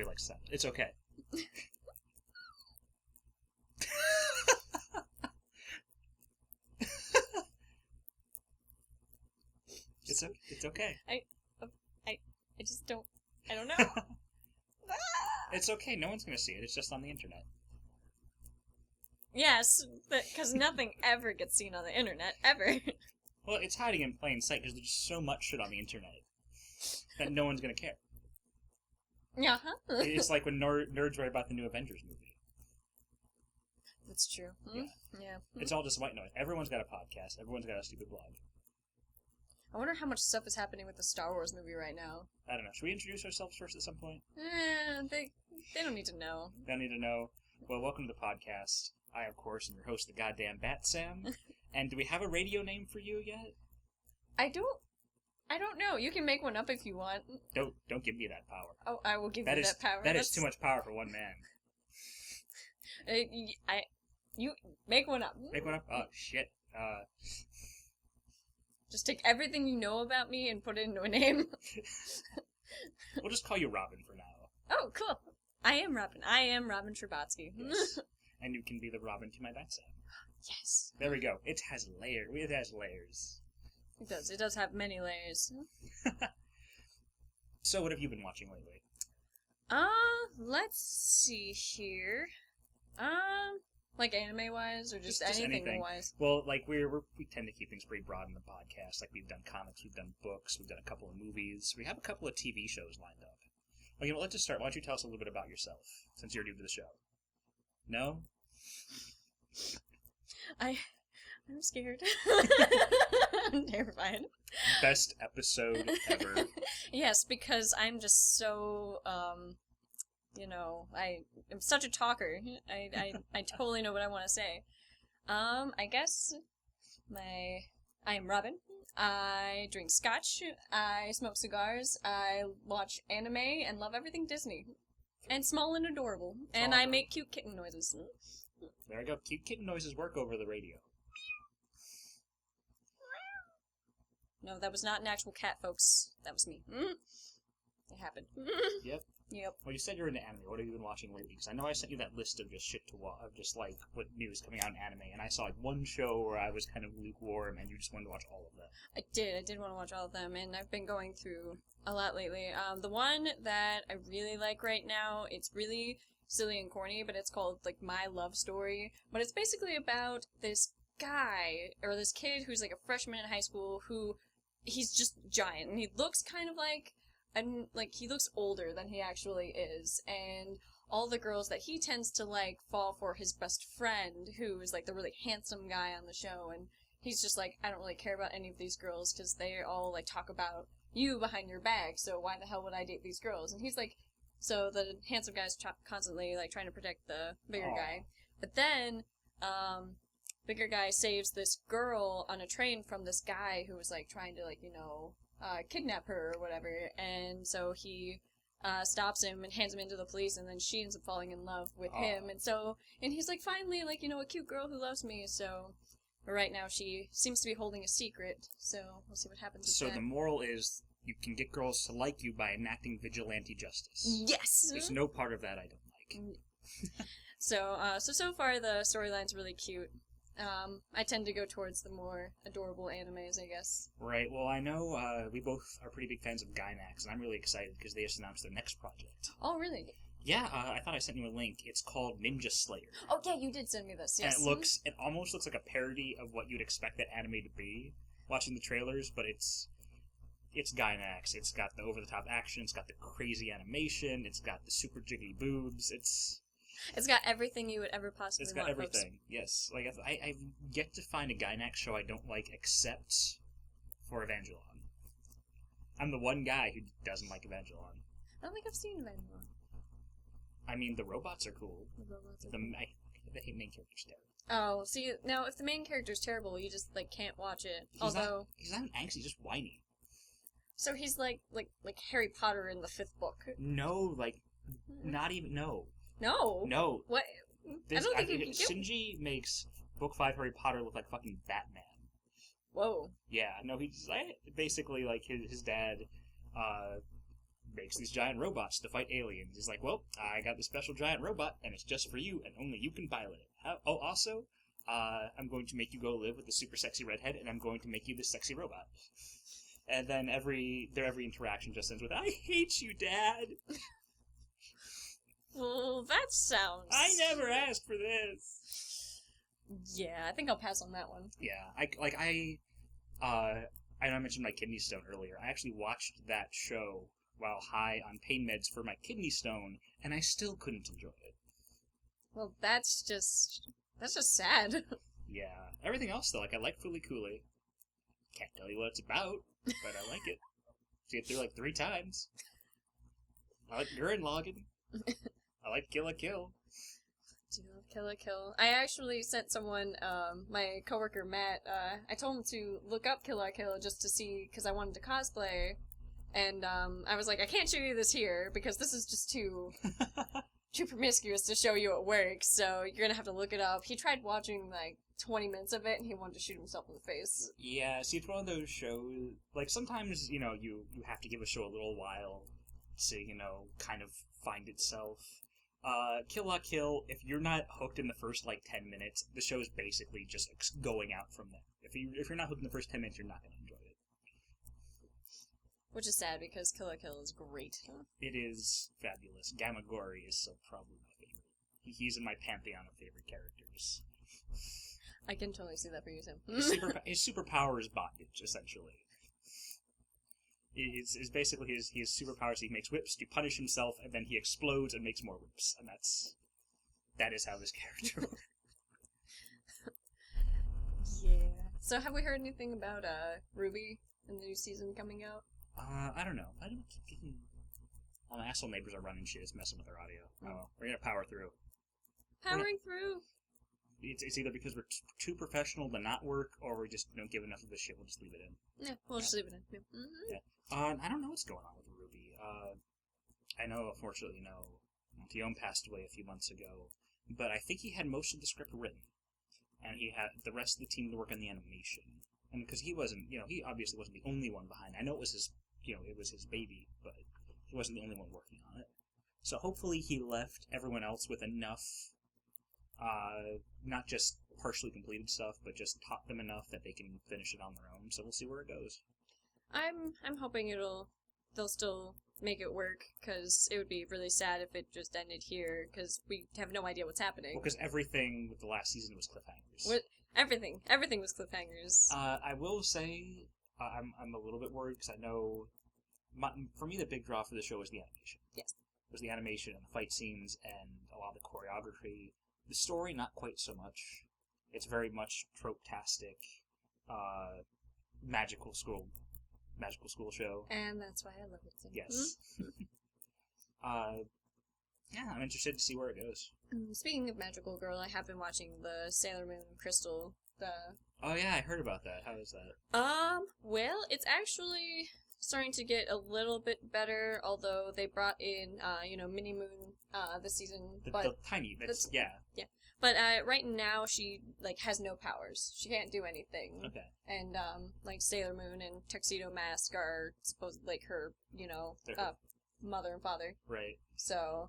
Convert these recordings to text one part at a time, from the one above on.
Nobody likes that. It's okay. It's okay. I just don't... I don't know. It's okay. No one's going to see it. It's just on the internet. Yes, because nothing ever gets seen on the internet, ever. Well, it's hiding in plain sight because there's just so much shit on the internet that no one's going to care. Uh-huh. It's like when nerds write about the new Avengers movie. That's true. Yeah. It's all just white noise. Everyone's got a podcast. Everyone's got a stupid blog. I wonder how much stuff is happening with the Star Wars movie right now. I don't know. Should we introduce ourselves first at some point? They don't need to know. They don't need to know. Well, welcome to the podcast. I, of course, am your host, the goddamn Bat Sam. And do we have a radio name for you yet? I don't know. You can make one up if you want. Don't give me that power. Oh, I will give you that power. That is too much power for one man. You make one up. Make one up? Oh, shit. Just take everything you know about me and put it into a name. We'll just call you Robin for now. Oh, cool. I am Robin. I am Robin Scherbatsky. Yes. And you can be the Robin to my Bat Sam. Yes. There we go. It has layers. It has layers. It does. It does have many layers. So, what have you been watching lately? Let's see here. Like anime-wise, or just anything-wise? Well, like, we tend to keep things pretty broad in the podcast. Like, we've done comics, we've done books, we've done a couple of movies. We have a couple of TV shows lined up. Well, you know, let's just start. Why don't you tell us a little bit about yourself, since you're new to the show? No? I'm scared. I'm terrified. Best episode ever. Yes, because I'm just so, I'm such a talker. I totally know what I want to say. I guess I am Robin. I drink scotch. I smoke cigars. I watch anime and love everything Disney. And small and adorable. And I make cute kitten noises. There I go. Cute kitten noises work over the radio. No, that was not an actual cat, folks. That was me. It happened. Yep. Yep. Well, you said you're into anime. What have you been watching lately? Because I know I sent you that list of just shit to watch, of just like what news coming out in anime, and I saw like one show where I was kind of lukewarm, and you just wanted to watch all of them. I did want to watch all of them, and I've been going through a lot lately. The one that I really like right now, it's really silly and corny, but it's called like My Love Story. But it's basically about this guy or this kid who's like a freshman in high school who he's just giant, and he looks kind of like. And, like, he looks older than he actually is, and all the girls that he tends to, like, fall for his best friend, who is, like, the really handsome guy on the show, and he's just like, I don't really care about any of these girls, because they all, like, talk about you behind your back, so why the hell would I date these girls? And he's like, so the handsome guy's constantly, like, trying to protect the bigger guy. But then, bigger guy saves this girl on a train from this guy who was, like, trying to, like, kidnap her or whatever, and so he stops him and hands him into the police, and then she ends up falling in love with him, and he's like, finally, like, a cute girl who loves me, so right now she seems to be holding a secret, so we'll see what happens with that. So the moral is, you can get girls to like you by enacting vigilante justice. Yes! There's no part of that I don't like. So far the storyline's really cute. I tend to go towards the more adorable animes, I guess. Right, well, I know we both are pretty big fans of Gainax, and I'm really excited because they just announced their next project. Oh, really? Yeah, I thought I sent you a link. It's called Ninja Slayer. Oh, yeah, you did send me this, yes. And it almost looks like a parody of what you'd expect that anime to be, watching the trailers, but it's Gainax. It's got the over-the-top action, it's got the crazy animation, it's got the super jiggly boobs, It's got everything you would ever possibly want. It's got everything, yes. Like, I've yet to find a Gainax show I don't like except for Evangelon. I'm the one guy who doesn't like Evangelon. I don't think I've seen Evangelon. I mean, the robots are cool. The robots are cool. The main character's terrible. Oh, see, now, if the main character's terrible, you just, like, can't watch it. He's not an angsty, he's just whiny. So he's like Harry Potter in the 5th book. No, like, not even, no. No. No. What? I don't think you can Shinji makes Book 5 Harry Potter look like fucking Batman. Whoa. Yeah, no, he's basically like his dad makes these giant robots to fight aliens. He's like, well, I got this special giant robot, and it's just for you, and only you can pilot it. Also, I'm going to make you go live with the super sexy redhead, and I'm going to make you this sexy robot. And then every interaction just ends with, I hate you, Dad! Well, that sounds... I never asked for this! Yeah, I think I'll pass on that one. Yeah, I know I mentioned my kidney stone earlier. I actually watched that show while high on pain meds for my kidney stone, and I still couldn't enjoy it. Well, that's just sad. Yeah. Everything else, though, like, I like Fooly Cooly. Can't tell you what it's about, but I like it. See it through, like, 3 times. I like Gurren Lagann. I like Kill la Kill. Do love Kill la Kill. I actually sent someone, my coworker Matt, I told him to look up Kill la Kill just to see, because I wanted to cosplay, and I was like, I can't show you this here, because this is just too promiscuous to show you at work, so you're gonna have to look it up. He tried watching, like, 20 minutes of it, and he wanted to shoot himself in the face. Yeah, see, it's one of those shows, like, sometimes, you have to give a show a little while to, kind of find itself. Kill la Kill, if you're not hooked in the first, 10 minutes, the show is basically just going out from there. If you're not hooked in the first 10 minutes, you're not going to enjoy it. Which is sad, because Kill la Kill is great. It is fabulous. Gamagori is so probably my favorite. He's in my pantheon of favorite characters. I can totally see that for you, Sam. His superpower is bondage, essentially. It's basically his superpowers. He makes whips to punish himself, and then he explodes and makes more whips, and that is how this character works. Yeah. So have we heard anything about Ruby and the new season coming out? I don't know. I don't keep getting... All my asshole neighbors are running shit. It's messing with our audio. Oh, we're gonna power through. Powering through. It's either because we're too professional to not work, or we just don't give enough of this shit. We'll just leave it in. Yeah, we'll just leave it in. Yeah. Mm-hmm. Yeah. I don't know what's going on with Ruby. I know, unfortunately, Dion passed away a few months ago, but I think he had most of the script written, and he had the rest of the team to work on the animation. And because he wasn't, he obviously wasn't the only one behind. I know it was his, it was his baby, but he wasn't the only one working on it. So hopefully he left everyone else with enough, not just partially completed stuff, but just taught them enough that they can finish it on their own. So we'll see where it goes. I'm hoping they'll still make it work, because it would be really sad if it just ended here, because we have no idea what's happening. Well, because everything with the last season was cliffhangers. Everything was cliffhangers. I will say, I'm a little bit worried, because I know, for me, the big draw for the show was the animation. Yes. It was the animation and the fight scenes and a lot of the choreography. The story, not quite so much. It's very much trope-tastic, magical school show. And that's why I love it so much. Yes. Yeah, I'm interested to see where it goes. Speaking of Magical Girl, I have been watching the Sailor Moon Crystal. Oh yeah, I heard about that. How is that? Well, it's actually starting to get a little bit better, although they brought in, Mini Moon, this season. The tiny, yeah. Yeah. But, right now, she, has no powers. She can't do anything. Okay. And, Sailor Moon and Tuxedo Mask are supposed, her, mother and father. Right. So,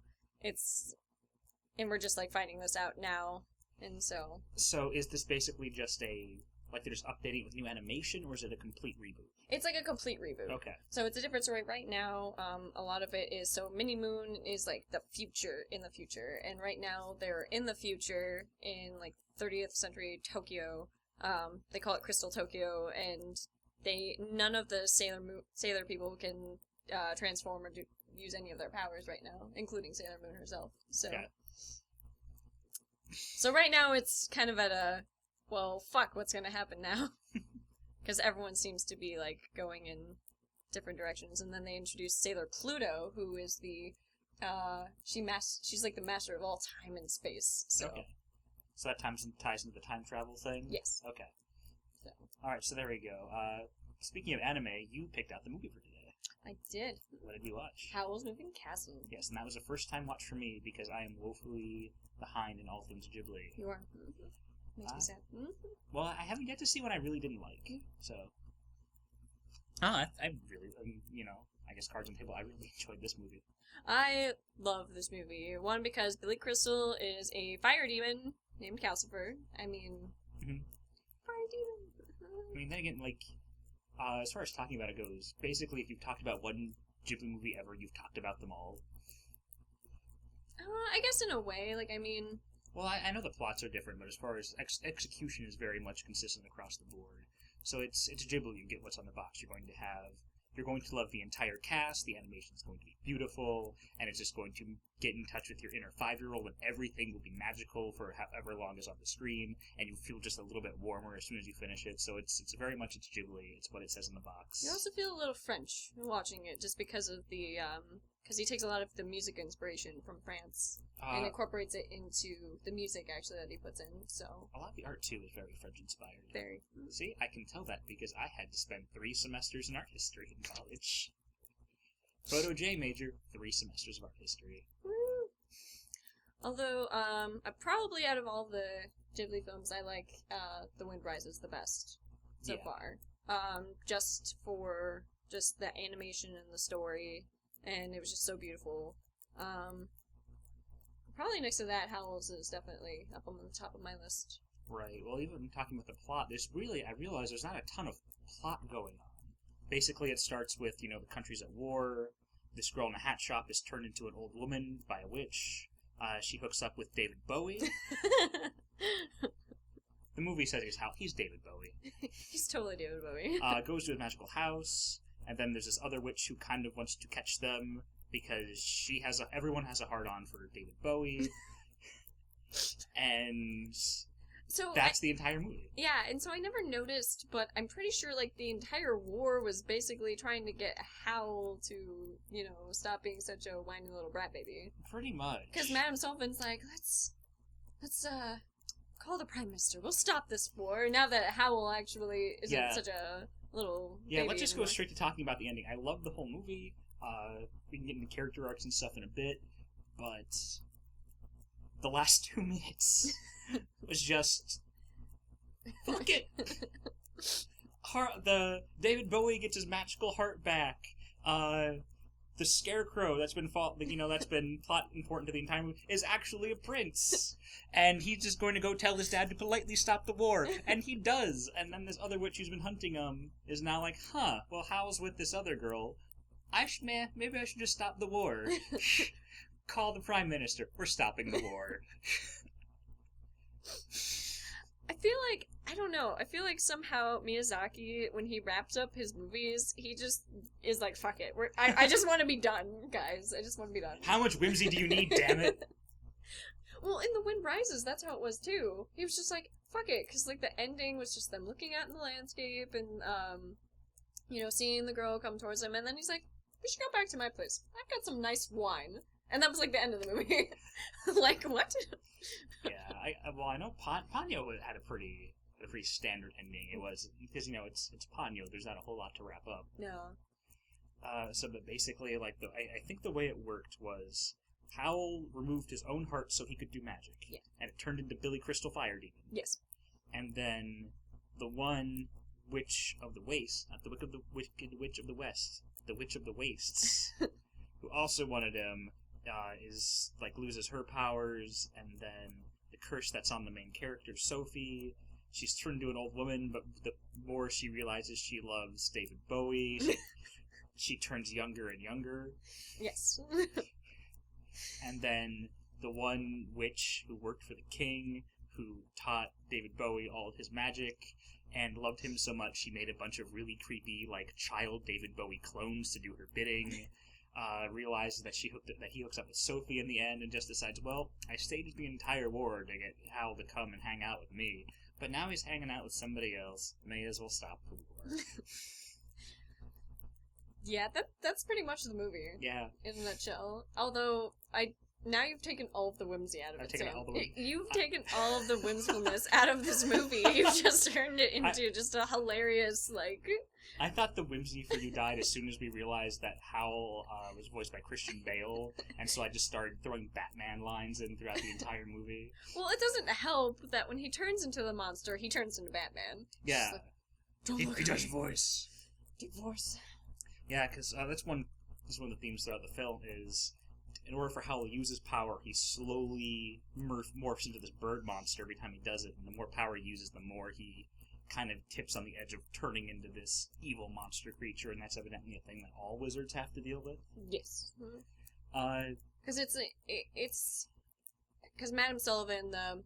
and we're just, finding this out now, and so... So, is this basically just they're just updating it with new animation, or is it a complete reboot? It's a complete reboot. Okay. So it's a different story right now. A lot of it is, Mini Moon is, the future in the future. And right now, they're in the future in, 30th century Tokyo. They call it Crystal Tokyo, and none of the Sailor people can, transform or use any of their powers right now, including Sailor Moon herself. So, okay. So right now, it's kind of at a, well, fuck, what's gonna happen now? Because everyone seems to be, going in different directions. And then they introduced Sailor Pluto, who is the, she's the master of all time and space, so. Okay. So that ties into the time travel thing? Yes. Okay. So. Alright, so there we go. Speaking of anime, you picked out the movie for today. I did. What did we watch? Howl's Moving Castle. Yes, and that was a first-time watch for me, because I am woefully behind in all things Ghibli. You are. Makes me sad. Well, I haven't yet to see what I really didn't like, so... I really, I guess cards on the table. I really enjoyed this movie. I love this movie. One, because Billy Crystal is a fire demon named Calcifer. I mean, fire demon. I mean, then again, like, as far as talking about it goes, basically, if you've talked about one Ghibli movie ever, you've talked about them all. I guess in a way, like, I mean... Well, I know the plots are different, but as far as execution is very much consistent across the board. So it's Ghibli, you get what's on the box. You're going to love the entire cast, the animation is going to be beautiful, and it's just going to get in touch with your inner 5-year-old, and everything will be magical for however long is on the screen, and you feel just a little bit warmer as soon as you finish it. So it's very much it's Ghibli. It's what it says in the box. You also feel a little French watching it, just because of the, because he takes a lot of the music inspiration from France and incorporates it into the music, actually, that he puts in, so... A lot of the art, too, is very French-inspired. Very. See, I can tell that because I had to spend 3 semesters in art history in college. Photo J major, 3 semesters of art history. Woo! Although, probably out of all the Ghibli films, I like The Wind Rises the best so far. Just for the animation and the story, and it was just so beautiful. Probably next to that, Howl's is definitely up on the top of my list. Right. Well, even talking about the plot, I realize there's not a ton of plot going on. Basically, it starts with, the country's at war. This girl in a hat shop is turned into an old woman by a witch. She hooks up with David Bowie. The movie says he's David Bowie. He's totally David Bowie. Goes to a magical house, and then there's this other witch who kind of wants to catch them because everyone has a hard-on for David Bowie. And so that's the entire movie. Yeah, and so I never noticed, but I'm pretty sure, like, the entire war was basically trying to get Howl to, stop being such a whiny little brat baby. Pretty much. Because Madame Sullivan's like, let's call the Prime Minister. We'll stop this war, now that Howl actually isn't such a little baby let's just anymore. go straight to talking about the ending. I love the whole movie. We can get into character arcs and stuff in a bit, but the last 2 minutes was just... Fuck it! The David Bowie gets his magical heart back. The Scarecrow that's been plot important to the entire movie is actually a prince, and he's just going to go tell his dad to politely stop the war, and he does. And then this other witch who's been hunting him is now like, well, Howl's with this other girl. Maybe I should just stop the war. Call the Prime Minister. We're stopping the war. I feel like, I don't know, I feel like somehow Miyazaki, when he wraps up his movies, he just is like, fuck it. I just want to be done, guys. I just want to be done. How much whimsy do you need, damn it? Well, in The Wind Rises, that's how it was, too. He was just like, fuck it, because, like, the ending was just them looking out in the landscape and, seeing the girl come towards him, and then he's like, we should go back to my place. I've got some nice wine. And that was, like, the end of the movie. Like, what? Yeah, I know Ponyo had a pretty standard ending. It was, because, it's Ponyo, there's not a whole lot to wrap up. No. But basically, like, I think the way it worked was Howl removed his own heart so he could do magic. Yeah. And it turned into Billy Crystal Fire Demon. Yes. And then the one Witch of the Waste, not the Wicked Witch of the West, the Witch of the Wastes, who also wanted him, loses her powers, and then the curse that's on the main character, Sophie, she's turned into an old woman, but the more she realizes she loves David Bowie, she turns younger and younger. Yes. And then the one witch who worked for the king, who taught David Bowie all of his magic, and loved him so much she made a bunch of really creepy, child David Bowie clones to do her bidding. Realizes that he hooks up with Sophie in the end, and just decides, well, I staged the entire war to get Hal to come and hang out with me, but now he's hanging out with somebody else. May as well stop the war. Yeah, that's pretty much the movie. Yeah. In a nutshell. Although, now you've taken all of the whimsy out of it. You've taken all of the whimsicalness out of this movie. You've just turned it into just a hilarious, I thought the whimsy for you died as soon as we realized that Howl was voiced by Christian Bale, and so I just started throwing Batman lines in throughout the entire movie. Well, it doesn't help that when he turns into the monster, he turns into Batman. Yeah. He does voice. Deep voice. Yeah, because that's one of the themes throughout the film is, in order for Howl to use his power, he slowly morphs into this bird monster every time he does it, and the more power he uses, the more he kind of tips on the edge of turning into this evil monster creature, and that's evidently a thing that all wizards have to deal with. Yes. Because it's because Madame Sullivan, the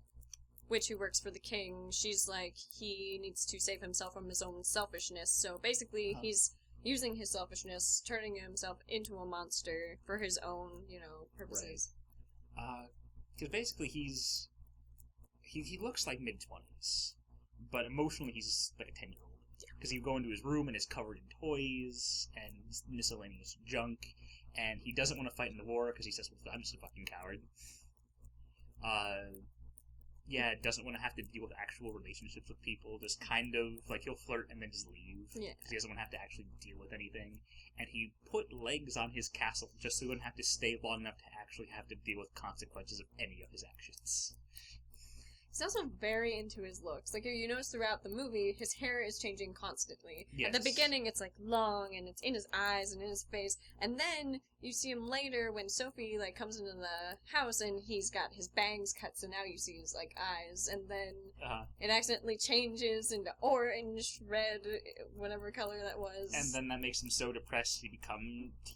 witch who works for the king, she's like, he needs to save himself from his own selfishness, so basically he's using his selfishness, turning himself into a monster for his own, purposes. Right. Because basically he looks like mid-20s, but emotionally he's like a 10-year-old. Because he'd go into his room and is covered in toys and miscellaneous junk, and he doesn't want to fight in the war because he says, well, I'm just a fucking coward. Doesn't want to have to deal with actual relationships with people, just kind of, like, he'll flirt and then just leave. Yeah. Because he doesn't want to have to actually deal with anything. And he put legs on his castle just so he wouldn't have to stay long enough to actually have to deal with consequences of any of his actions. He's also very into his looks. Like, you notice throughout the movie, his hair is changing constantly. Yes. At the beginning, it's, like, long, and it's in his eyes and in his face. And then, you see him later when Sophie, like, comes into the house, and he's got his bangs cut, so now you see his, like, eyes. And then it accidentally changes into orange, red, whatever color that was. And then that makes him so depressed, he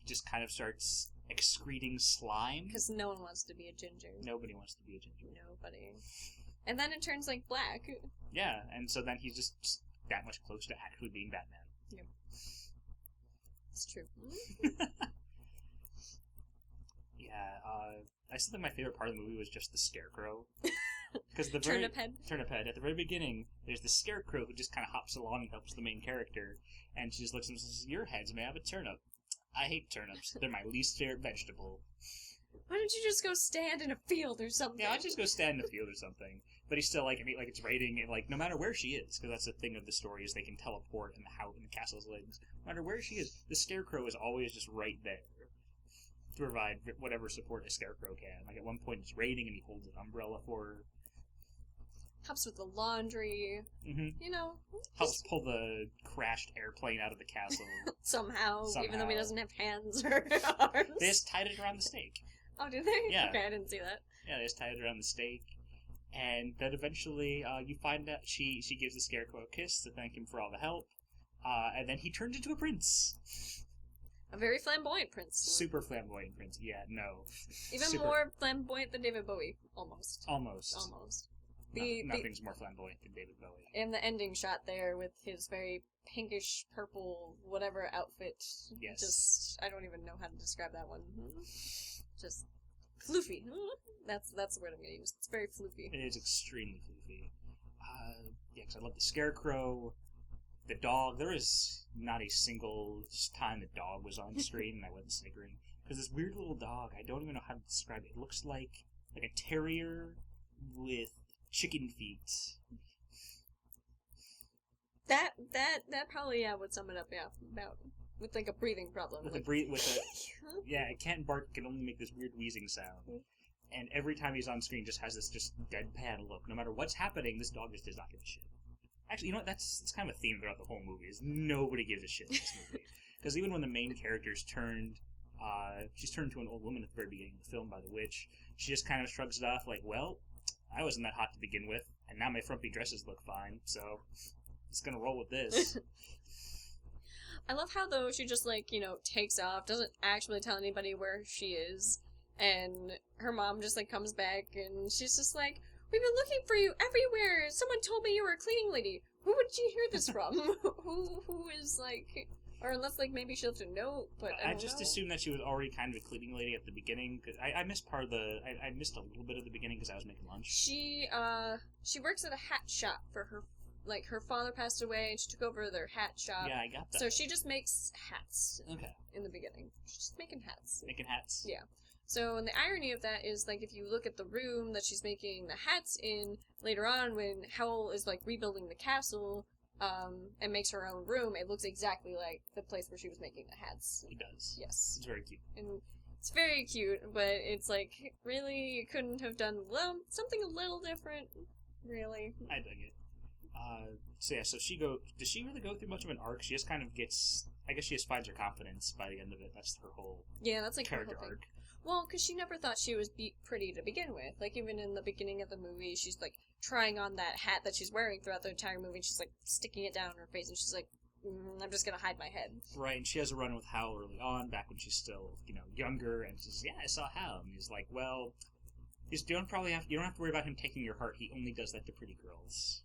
just kind of starts excreting slime. Because no one wants to be a ginger. Nobody wants to be a ginger. Nobody. And then it turns, like, black. Yeah, and so then he's just that much closer to actually being Batman. Yep. It's true. I still think my favorite part of the movie was just the Scarecrow. Because Turnip head. At the very beginning, there's the Scarecrow who just kind of hops along and helps the main character, and she just looks at him and says, your head's made out of a turnip. I hate turnips. They're my least favorite vegetable. Why don't you just go stand in a field or something? Yeah, I'd just go stand in a field or something. But he's still, like it's raining, and, like, no matter where she is, because that's the thing of the story, is they can teleport in the castle's legs. No matter where she is, the Scarecrow is always just right there to provide whatever support a Scarecrow can. Like, at one point it's raining, and he holds an umbrella for her. Helps with the laundry. Mm-hmm. Helps pull the crashed airplane out of the castle. Somehow, even though he doesn't have hands or arms. They just tied it around the stake. Oh, did they? Yeah. Okay, I didn't see that. Yeah, they just tied it around the stake. And then eventually, you find out she gives the Scarecrow a kiss to thank him for all the help. And then he turns into a prince. A very flamboyant prince. Super flamboyant prince. Yeah, no. Even more flamboyant than David Bowie. Almost. Nothing's more flamboyant than David Bowie. In the ending shot there with his very pinkish purple whatever outfit. Yes. Just, I don't even know how to describe that one. Just floofy. That's the word I'm going to use. It's very floofy. It is extremely floofy. Because I love the Scarecrow, the dog. There is not a single time the dog was on the screen and I wasn't snickering. Because this weird little dog, I don't even know how to describe it. It looks like a terrier with chicken feet. That probably would sum it up. Yeah, about with like a breathing problem. Yeah, it can't bark. It can only make this weird wheezing sound. And every time he's on screen, just has this just deadpan look. No matter what's happening, this dog just does not give a shit. Actually, you know what? That's kind of a theme throughout the whole movie. Is nobody gives a shit in this movie. Because even when the main character's she's turned into an old woman at the very beginning of the film by the witch. She just kind of shrugs it off, like, well, I wasn't that hot to begin with, and now my frumpy dresses look fine, so just gonna roll with this. I love how, though, she just, takes off, doesn't actually tell anybody where she is, and her mom just, comes back, and she's just like, we've been looking for you everywhere! Someone told me you were a cleaning lady! Who would she hear this from? who is, or unless, maybe she left a note, but I just assumed that she was already kind of a cleaning lady at the beginning, because I missed part of I missed a little bit of the beginning because I was making lunch. She works at a hat shop for her, her father passed away, and she took over their hat shop. Yeah, I got that. So she just makes hats. Okay. In the beginning. She's just making hats. Making hats? Yeah. So, and the irony of that is, if you look at the room that she's making the hats in, later on, when Howl is, rebuilding the castle, and makes her own room, it looks exactly like the place where she was making the hats. It does. Yes. It's very cute. And it's very cute, but it's really, you couldn't have done, something a little different, really. I dig it. So does she really go through much of an arc? She just kind of gets I guess she just finds her confidence by the end of it. That's her whole Yeah, that's like her character whole thing. arc. Well, because she never thought she was pretty to begin with. Like, even in the beginning of the movie, she's, like, trying on that hat that she's wearing throughout the entire movie, and she's, like, sticking it down her face, and she's like, I'm just gonna hide my head. Right, and she has a run with Howl early on, back when she's still, younger, and she says, yeah, I saw Howl. And he's like, well, you don't have to worry about him taking your heart. He only does that to pretty girls.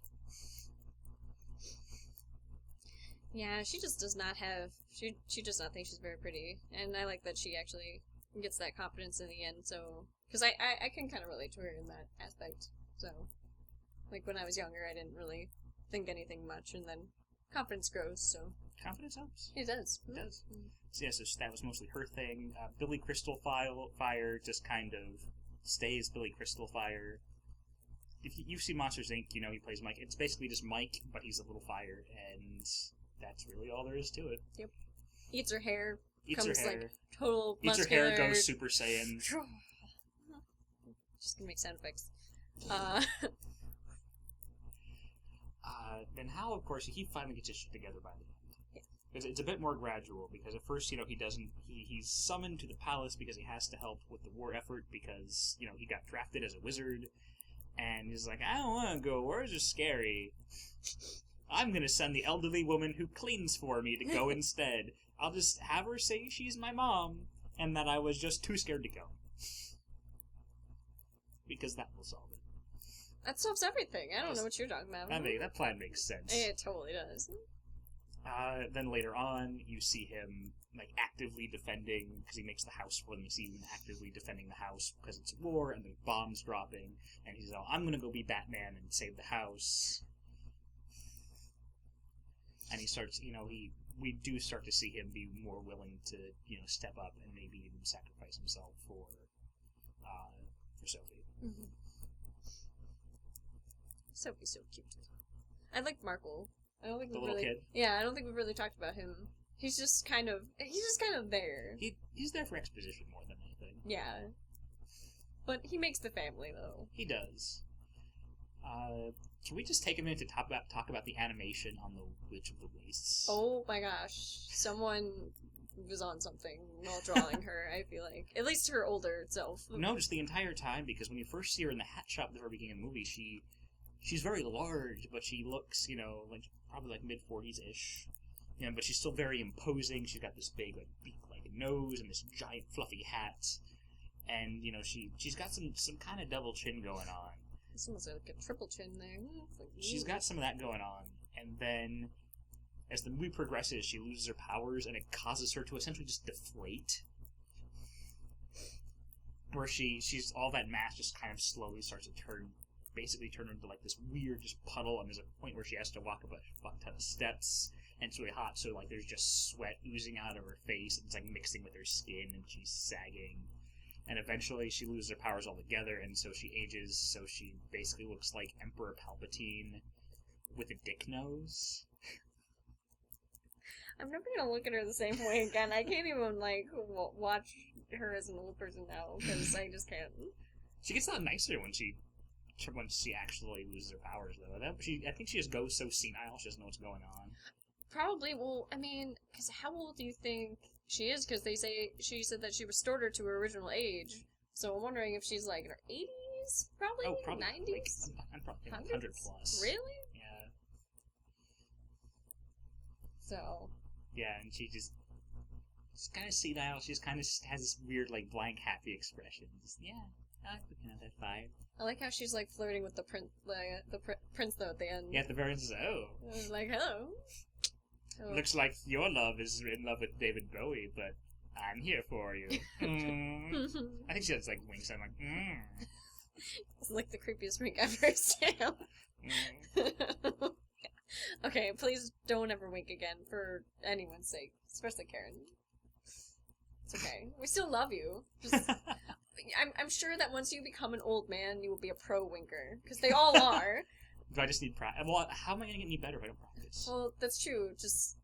Yeah, she just does not have... She does not think she's very pretty. And I like that she actually gets that confidence in the end, so... Because I can kind of relate to her in that aspect. So, like, when I was younger, I didn't really think anything much, and then confidence grows, so... Confidence helps. It does. It does. Mm-hmm. So, yeah, so that was mostly her thing. Billy Crystal Fire just kind of stays Billy Crystal Fire. If you see Monsters, Inc., he plays Mike. It's basically just Mike, but he's a little fire, and that's really all there is to it. Yep. Eats her hair. Eats becomes, her hair. Like, total Eats muscular. her hair, goes Super Saiyan. Just gonna make sound effects. Then Hal, of course, he finally gets his shit together by the end. Yeah. It's a bit more gradual, because at first, he's summoned to the palace because he has to help with the war effort, because, he got drafted as a wizard, and he's like, I don't want to go, wars are scary. I'm gonna send the elderly woman who cleans for me to go instead. I'll just have her say she's my mom, and that I was just too scared to go. Because that will solve it. That solves everything. I don't know what you're talking about. That plan makes sense. It totally does. Then later on, you see him actively defending, because he makes the house for them. You see him actively defending the house because it's war and there's bombs dropping, and he's all, I'm gonna go be Batman and save the house. And he starts, we do start to see him be more willing to, step up and maybe even sacrifice himself for Sophie. Mm-hmm. Sophie's so cute. I like Markle. I don't think the we've little really, kid. Yeah, I don't think we've really talked about him. He's just kind of there. He's there for exposition more than anything. Yeah, but he makes the family though. He does. Can we just take a minute to talk about the animation on the Witch of the Wastes? Oh my gosh, someone was on something while drawing her. I feel like, at least her older self. No, just the entire time, because when you first see her in the hat shop at the very beginning of the movie, she's very large, but she looks, probably mid-40s-ish. But she's still very imposing. She's got this big, beak-like nose and this giant fluffy hat. And, she's got some kind of double chin going on. It's almost like a triple chin there. She's got some of that going on. And then, as the movie progresses, she loses her powers, and it causes her to essentially just deflate. Where she's all that mass just kind of slowly starts to basically turn into this weird just puddle, and there's a point where she has to walk up a fuck ton of steps, and it's really hot, so there's just sweat oozing out of her face, and it's mixing with her skin, and she's sagging. And eventually she loses her powers altogether, and so she ages, so she basically looks like Emperor Palpatine with a dick nose. I'm never gonna look at her the same way again. I can't even, watch her as an old person now, because I just can't. She gets a lot nicer when she actually loses her powers, though. I think she just goes so senile, she doesn't know what's going on. Probably. Well, I mean, because how old do you think she is? Because she said that she restored her to her original age. So I'm wondering if she's in her 80s, probably. Oh, probably 90s. I'm probably 100 plus. Really? Yeah. So. Yeah, and she's kind of senile. She's kind of has this weird blank happy expression. Just, yeah, I like looking at that fire. I like how she's flirting with the prince though at the end. Yeah, at the very end, says, "Oh." I was like, hello. Looks like your love is in love with David Bowie, but I'm here for you. I think she has winks. I'm like, It's the creepiest wink ever, Sam. Okay, please don't ever wink again for anyone's sake, especially Karen. It's okay. We still love you. Just, I'm sure that once you become an old man, you will be a pro winker, because they all are. Do I just need practice? Well, how am I going to get any better if I don't practice? Well, that's true. Just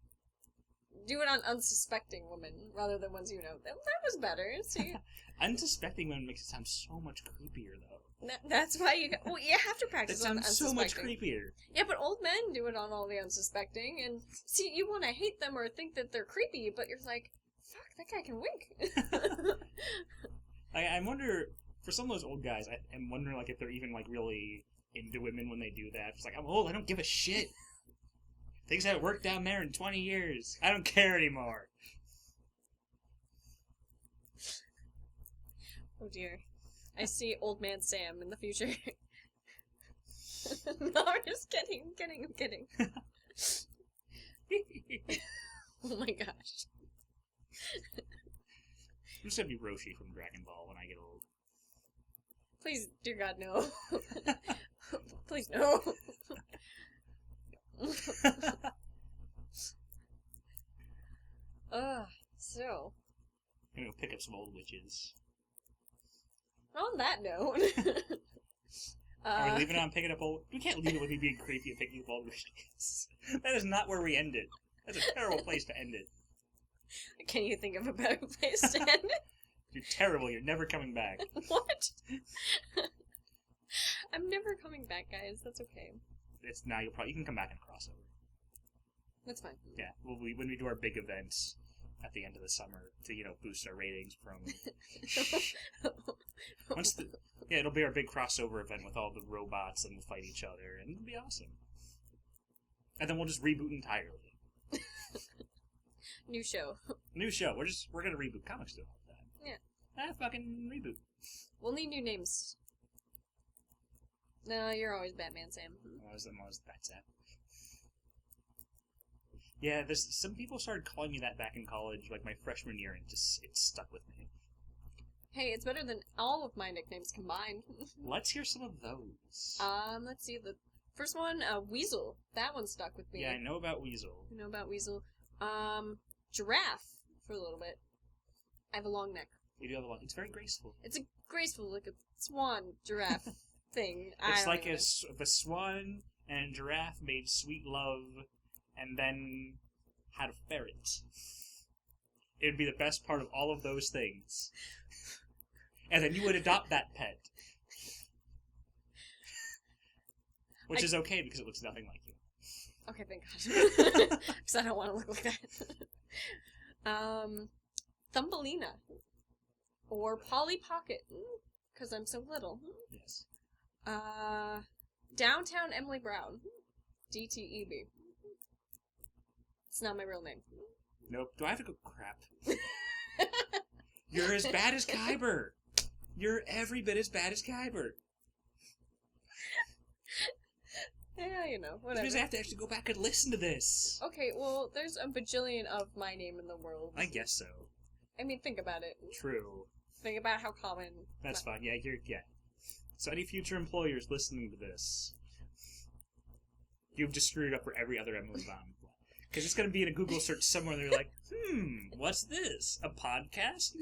Do it on unsuspecting women rather than ones you know. That was better. See, Unsuspecting women makes it sound so much creepier, though. that's why you have to practice on That sounds so much creepier. Yeah, but old men do it on all the unsuspecting, and see, you want to hate them or think that they're creepy, but you're like, fuck, that guy can wink. I wonder, for some of those old guys, I'm wondering like if they're even like really into women when they do that. It's like, I'm old, I don't give a shit. Things haven't worked down there in 20 years. I don't care anymore. Oh dear. I see old man Sam in the future. No, I'm just kidding. I'm kidding. Oh my gosh. I'm just gonna be Roshi from Dragon Ball when I get old. Please, dear God, no. Please, no. So. I'm gonna go pick up some old witches. On that note. Are we leaving it on picking up old... We can't leave it with me being creepy and picking up old witches. That is not where we ended. That's a terrible place to end it. Can you think of a better place to end it? You're terrible. You're never coming back. What? I'm never coming back, guys. That's okay. It's now you can come back and crossover. That's fine. Yeah, when we do our big events at the end of the summer to boost our ratings from. It'll be our big crossover event with all the robots and we'll fight each other and it'll be awesome. And then we'll just reboot entirely. New show. We're gonna reboot. Comics do all that. Yeah. Fucking reboot. We'll need new names. No, you're always Batman, Sam. I'm always Bat Sam. Yeah, some people started calling me that back in college, like my freshman year, and it stuck with me. Hey, it's better than all of my nicknames combined. Let's hear some of those. Let's see. The first one, Weasel. That one stuck with me. Yeah, I know about Weasel. Giraffe, for a little bit. I have a long neck. You do have a long... It's very graceful. It's a graceful, like a swan giraffe thing. It's like if a swan and a giraffe made sweet love and then had a ferret. It would be the best part of all of those things. And then you would adopt that pet. Which is okay because it looks nothing like you. Okay, thank God. Because I don't want to look like that. Thumbelina. Or Polly Pocket. Because I'm so little. Yes. Downtown Emily Brown. DTEB. It's not my real name. Nope. Do I have to go? Crap. You're as bad as Kyber. You're every bit as bad as Kyber. Yeah, whatever. Because I have to actually go back and listen to this. Okay, well, there's a bajillion of my name in the world. I guess so. I mean, think about it. True. Think about how common... That's fine. Yeah, So any future employers listening to this, you've just screwed up for every other Emily Bond. Because it's going to be in a Google search somewhere and they're like, what's this? A podcast?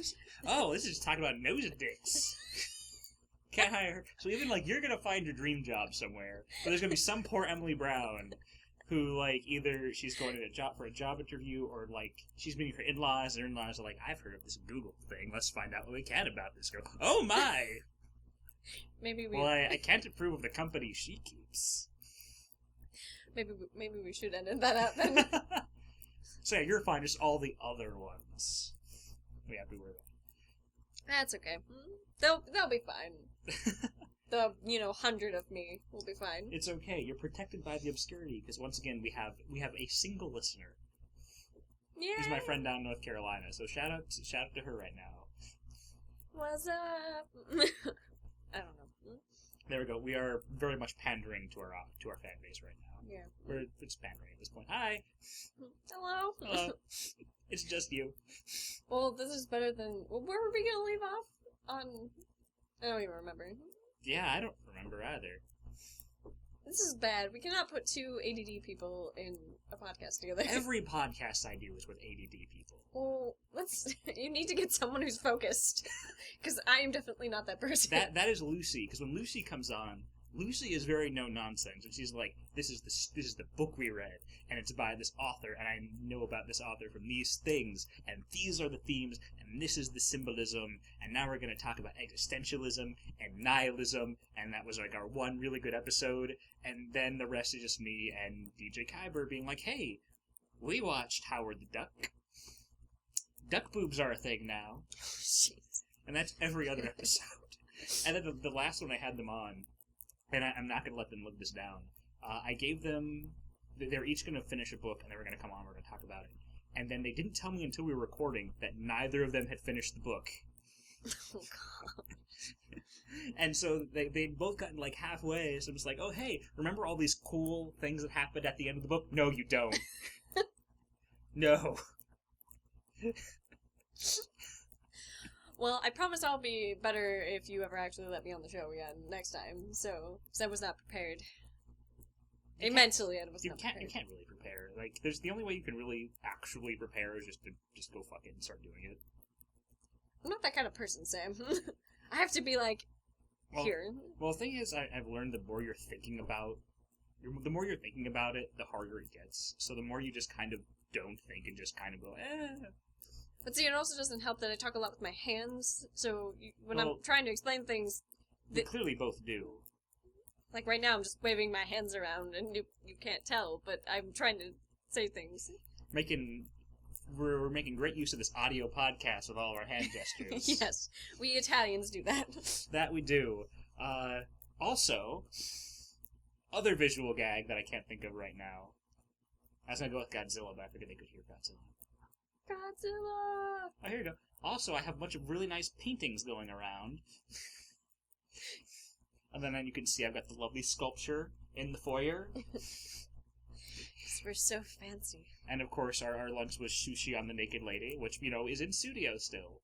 Oh, this is just talking about nose dicks. Can't hire her. So even, you're going to find your dream job somewhere, but there's going to be some poor Emily Brown who, either she's going to for a job interview or, she's meeting her in-laws, and her in-laws are like, I've heard of this Google thing. Let's find out what we can about this girl. Oh, my! Maybe we... Well, I can't approve of the company she keeps. Maybe we should edit that out then. So yeah, you're fine. Just all the other ones we have to worry about. That's okay. They'll be fine. The 100 of me will be fine. It's okay. You're protected by the obscurity because once again we have a single listener. Yeah. Who's my friend down in North Carolina. So shout out to her right now. What's up? I don't know. There we go. We are very much pandering to our fan base right now. Yeah. We're just pandering at this point. Hi. Hello. Hello. It's just you. Well, this is better than... Well, where were we going to leave off? I don't even remember. Yeah, I don't remember either. This is bad. We cannot put two ADD people in a podcast together. Every podcast I do is with ADD people. Well, you need to get someone who's focused. Because I am definitely not that person. That is Lucy, because when Lucy comes on, Lucy is very no nonsense, and she's like, this is the book we read, and it's by this author, and I know about this author from these things, and these are the themes, and this is the symbolism, and now we're going to talk about existentialism and nihilism, and that was like our one really good episode, and then the rest is just me and DJ Kyber being like, hey, we watched Howard the Duck. Duck boobs are a thing now. Jeez. And that's every other episode. And then the last one I had them on, and I'm not going to let them live this down. I gave them... They're each going to finish a book, and they were going to come on, we're going to talk about it. And then they didn't tell me until we were recording that neither of them had finished the book. Oh, God. And so they'd both gotten, like, halfway, so I'm just like, oh, hey, remember all these cool things that happened at the end of the book? No, you don't. No. Well, I promise I'll be better if you ever actually let me on the show again next time. So, 'cause I was not prepared. Mentally, I was not prepared. You can't really prepare. Like, there's the only way you can really actually prepare is just go fuck it and start doing it. I'm not that kind of person, Sam. I have to be like, here. Well, the thing is, I've learned the more you're thinking about, the more you're thinking about it, the harder it gets. So the more you just kind of don't think and just kind of go, But see, it also doesn't help that I talk a lot with my hands, so when I'm trying to explain things... We clearly both do. Like right now, I'm just waving my hands around, and you can't tell, but I'm trying to say things. We're making great use of this audio podcast with all of our hand gestures. Yes, we Italians do that. That we do. Also, other visual gag that I can't think of right now. I was going to go with Godzilla, but I figured they could hear Godzilla. Godzilla! Oh, here you go. Also, I have a bunch of really nice paintings going around. And then you can see I've got the lovely sculpture in the foyer. We're so fancy. And of course, our lunch was sushi on the Naked Lady, which, is in studio still.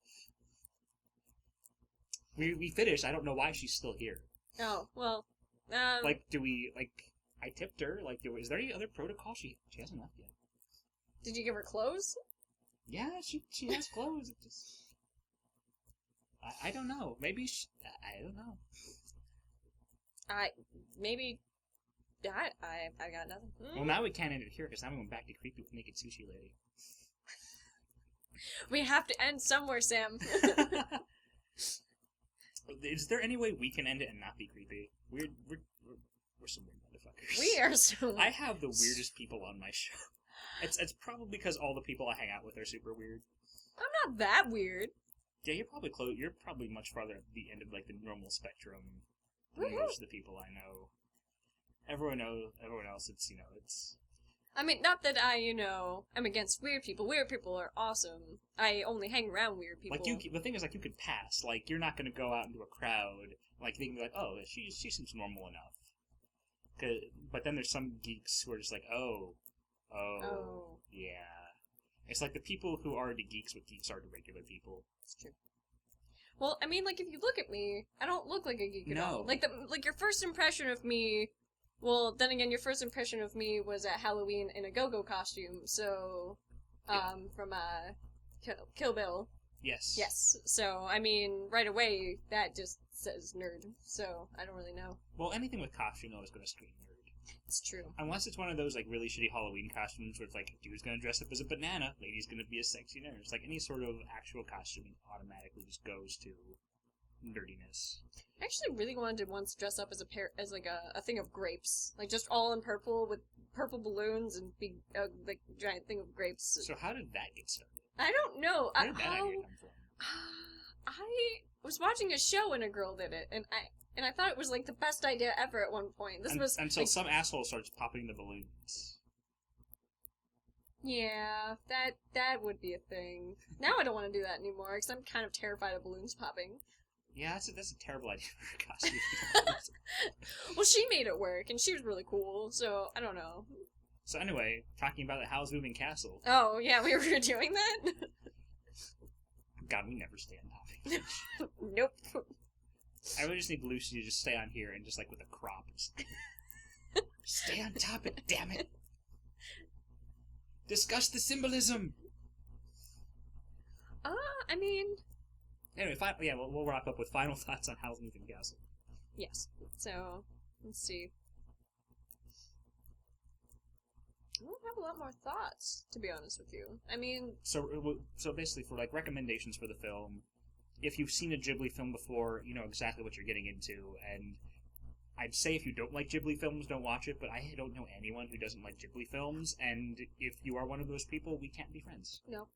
We finished. I don't know why she's still here. Oh, well, I tipped her. Is there any other protocol? She hasn't left yet. Did you give her clothes? Yeah, she has clothes. It just... I don't know. Maybe I don't know. I got nothing. Well, now we can't end it here, because now we went back to creepy with Naked Sushi Lady. We have to end somewhere, Sam. Is there any way we can end it and not be creepy? We're some weird motherfuckers. We are so... I have the weirdest people on my show. It's probably because all the people I hang out with are super weird. I'm not that weird. Yeah, you're probably close. You're probably much farther at the end of the normal spectrum than most of the people I know. Everyone else, it's. I mean, not that I'm against weird people. Weird people are awesome. I only hang around weird people. The thing is, you could pass. You're not going to go out into a crowd, thinking oh, she seems normal enough. But then there's some geeks who are just oh, yeah. It's like the people who are to geeks what geeks are to regular people. It's true. Well, I mean, if you look at me, I don't look like a geek at all. Your first impression of me... Well, then again, your first impression of me was at Halloween in a go-go costume, so... From, Kill Bill. Yes. Yes. So, I mean, right away, that just says nerd, so I don't really know. Well, anything with costume, though, is going to scream nerd. It's true. Unless it's one of those, really shitty Halloween costumes where it's dude's gonna dress up as a banana, lady's gonna be a sexy nurse. Any sort of actual costume automatically just goes to nerdiness. I actually really wanted to once dress up as a thing of grapes. Just all in purple with purple balloons and big, giant thing of grapes. So how did that get started? I don't know. Where did that idea come from? I was watching a show and a girl did it, and I thought it was the best idea ever at one point. Until some asshole starts popping the balloons. Yeah, that would be a thing. Now I don't want to do that anymore because I'm kind of terrified of balloons popping. Yeah, that's a terrible idea for a costume. Well, she made it work, and she was really cool. So I don't know. So anyway, talking about the Howl's Moving Castle. Oh yeah, we were doing that. God, we never stay on topic. Nope. I would just need Lucy to just stay on here and just with a crop. Stay on topic, damn it. Discuss the symbolism. I mean. Anyway, we'll wrap up with final thoughts on Howl's Moving Castle. Yes. So, Let's see. I don't have a lot more thoughts, to be honest with you. I mean... So basically, for, like, recommendations for the film, if you've seen a Ghibli film before, you know exactly what you're getting into, and I'd say if you don't like Ghibli films, don't watch it, but I don't know anyone who doesn't like Ghibli films, and if you are one of those people, we can't be friends. No.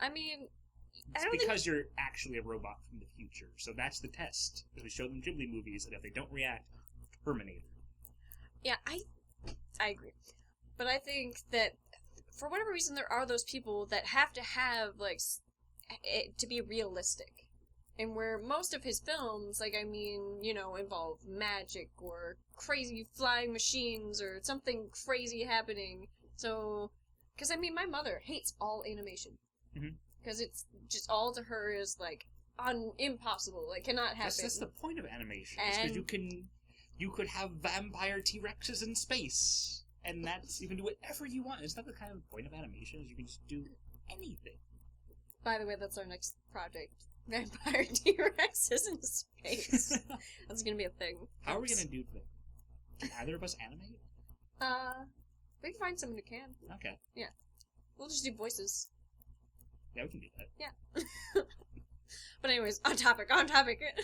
I mean... It's because you're actually a robot from the future, so that's the test. Because we show them Ghibli movies, and if they don't react, Terminator. Yeah, I agree. But I think that, for whatever reason, there are those people that have to have, like, it to be realistic. And where most of his films, like, I mean, you know, involve magic or crazy flying machines or something crazy happening. So, because, I mean, my mother hates all animation. Because it's just all to her is, like, impossible. Like, cannot happen. That's the point of animation. Because you could have vampire T-Rexes in space. And you can do whatever you want. It's not the kind of point of animation. You can just do anything. By the way, that's our next project. Vampire T-Rexes in space. That's gonna be a thing. How are we gonna do that? Can either of us animate? We can find someone who can. Okay. Yeah. We'll just do voices. Yeah, we can do that. Yeah. But anyways, on topic.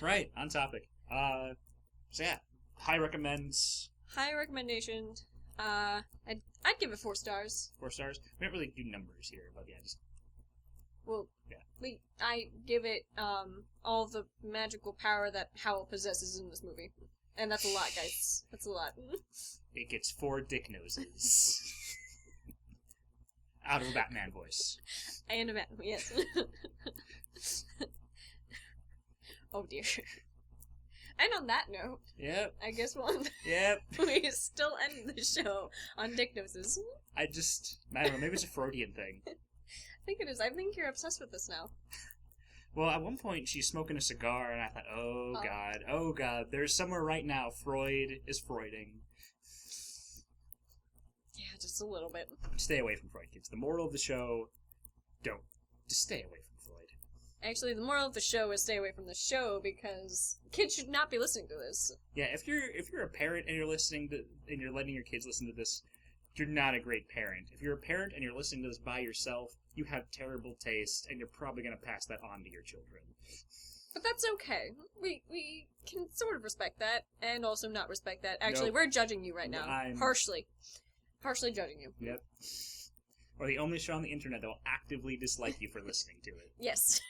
Right, on topic. So yeah, high recommends. High recommendation. I'd give it 4 stars. 4 stars? We don't really do numbers here, but yeah, just... Well, yeah. I give it, all the magical power that Howl possesses in this movie. And that's a lot, guys. That's a lot. It gets 4 dick noses. Out of a Batman voice. And a Batman, yes. Oh dear. And on that note, yep. I guess Yep. we still end the show on dick noses. I don't know, maybe it's a Freudian thing. I think it is. I think you're obsessed with this now. Well, at one point, she's smoking a cigar, and I thought, oh god, there's somewhere right now Freud is Freuding. Yeah, just a little bit. Stay away from Freud, kids. The moral of the show, don't. Just stay away from Freud. Actually, the moral of the show is stay away from the show, because kids should not be listening to this. Yeah, if you're a parent and you're listening to, and you're letting your kids listen to this, you're not a great parent. If you're a parent and you're listening to this by yourself, you have terrible taste, and you're probably going to pass that on to your children. But that's okay. We can sort of respect that, and also not respect that. Actually, Nope. We're judging you right now. Harshly. Harshly judging you. Yep. Or the only show on the internet that will actively dislike you for listening to it. Yes.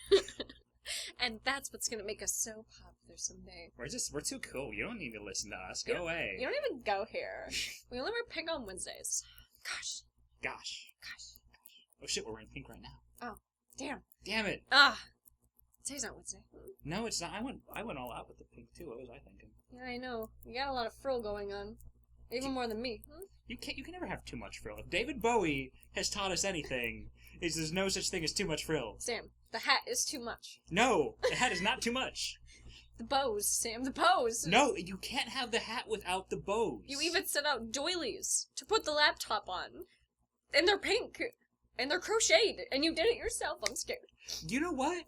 And that's what's going to make us so popular someday. We're too cool. You don't need to listen to us. Go away. You don't even go here. We only wear pink on Wednesdays. Gosh. Oh shit, we're wearing pink right now. Oh, damn. Damn it. Today's not Wednesday. No, it's not. I went all out with the pink too. What was I thinking? Yeah, I know. You got a lot of frill going on. Even more than me. You can never have too much frill. If David Bowie has taught us anything, is there's no such thing as too much frill. Sam, the hat is too much. No, the hat is not too much. The bows, Sam, the bows. No, you can't have the hat without the bows. You even set out doilies to put the laptop on. And they're pink. And they're crocheted. And you did it yourself. I'm scared. You know what?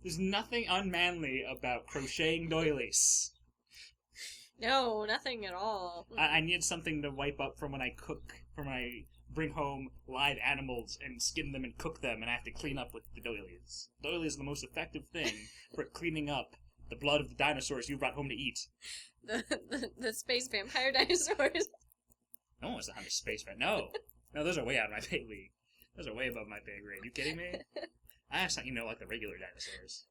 There's nothing unmanly about crocheting doilies. No, nothing at all. I need something to wipe up from when I bring home live animals and skin them and cook them, and I have to clean up with the doilies. Doily is the most effective thing for cleaning up the blood of the dinosaurs you brought home to eat. The space vampire dinosaurs. No one wants to hunt a space vampire. No, those are way out of my pay league. Those are way above my pay grade. You kidding me? I just thought like the regular dinosaurs.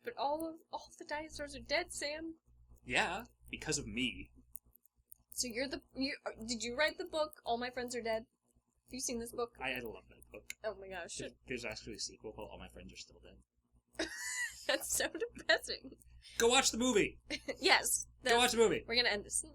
But all of the dinosaurs are dead, Sam. Yeah, because of me. So did you write the book, All My Friends Are Dead? Have you seen this book? I love that book. Oh my gosh. There's actually a sequel called All My Friends Are Still Dead. That's so depressing. Go watch the movie! Yes. Go watch the movie! We're gonna end this.